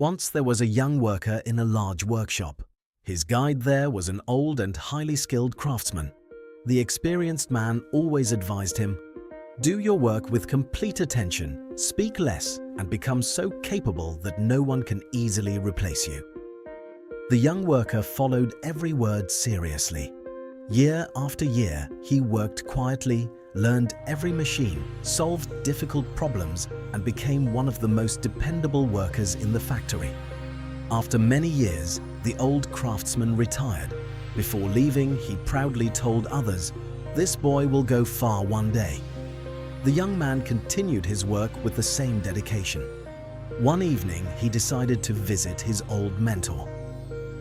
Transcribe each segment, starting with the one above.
Once there was a young worker in a large workshop. His guide there was an old and highly skilled craftsman. The experienced man always advised him, "Do your work with complete attention, speak less, and become so capable that no one can easily replace you." The young worker followed every word seriously. Year after year, he worked quietly, learned every machine, solved difficult problems, and became one of the most dependable workers in the factory. After many years, the old craftsman retired. Before leaving, he proudly told others, "This boy will go far one day." The young man continued his work with the same dedication. One evening, he decided to visit his old mentor.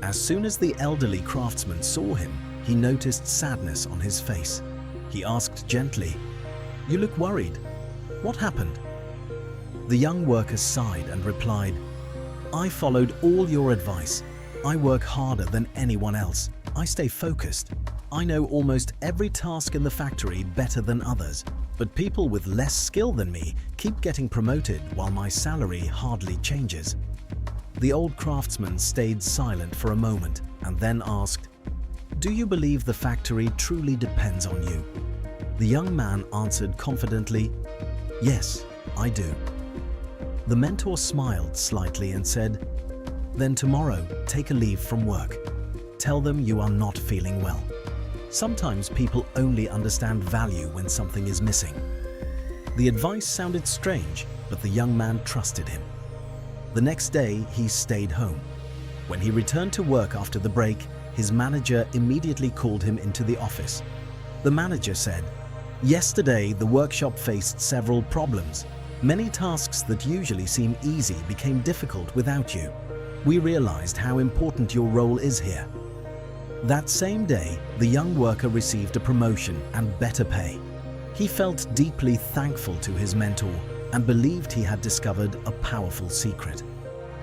As soon as the elderly craftsman saw him, he noticed sadness on his face. He asked gently, "You look worried. What happened?" The young worker sighed and replied, "I followed all your advice. I work harder than anyone else. I stay focused. I know almost every task in the factory better than others, but people with less skill than me keep getting promoted while my salary hardly changes." The old craftsman stayed silent for a moment and then asked, "Do you believe the factory truly depends on you?" The young man answered confidently, "Yes, I do." The mentor smiled slightly and said, "Then tomorrow, take a leave from work. Tell them you are not feeling well. Sometimes people only understand value when something is missing." The advice sounded strange, but the young man trusted him. The next day, he stayed home. When he returned to work after the break, his manager immediately called him into the office. The manager said, "Yesterday, the workshop faced several problems. Many tasks that usually seem easy became difficult without you. We realized how important your role is here." That same day, the young worker received a promotion and better pay. He felt deeply thankful to his mentor and believed he had discovered a powerful secret.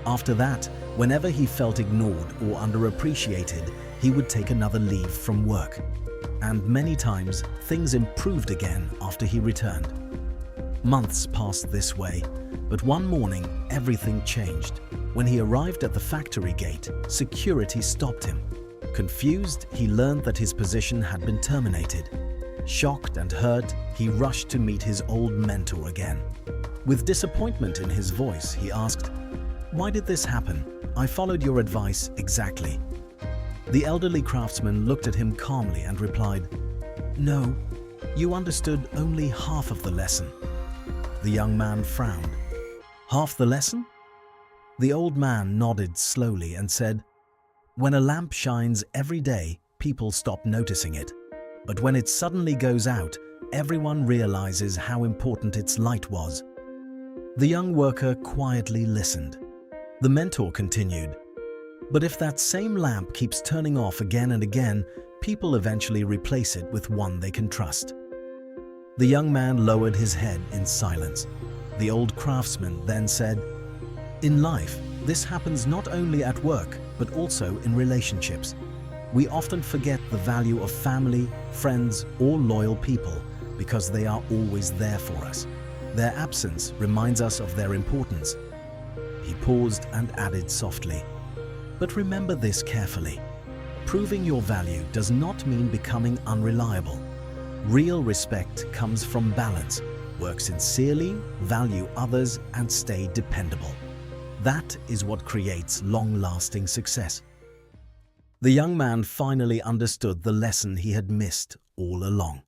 After that, whenever he felt ignored or underappreciated, he would take another leave from work. And many times, things improved again after he returned. Months passed this way, but one morning, everything changed. When he arrived at the factory gate, security stopped him. Confused, he learned that his position had been terminated. Shocked and hurt, he rushed to meet his old mentor again. With disappointment in his voice, he asked, "Why did this happen? I followed your advice exactly." The elderly craftsman looked at him calmly and replied, "No, you understood only half of the lesson." The young man frowned. "Half the lesson?" The old man nodded slowly and said, "When a lamp shines every day, people stop noticing it. But when it suddenly goes out, everyone realizes how important its light was." The young worker quietly listened. The mentor continued, "But if that same lamp keeps turning off again and again, people eventually replace it with one they can trust." The young man lowered his head in silence. The old craftsman then said, "In life, this happens not only at work, but also in relationships. We often forget the value of family, friends, or loyal people because they are always there for us. Their absence reminds us of their importance." He paused and added softly, "But remember this carefully. Proving your value does not mean becoming unreliable. Real respect comes from balance. Work sincerely, value others, and stay dependable. That is what creates long-lasting success." The young man finally understood the lesson he had missed all along.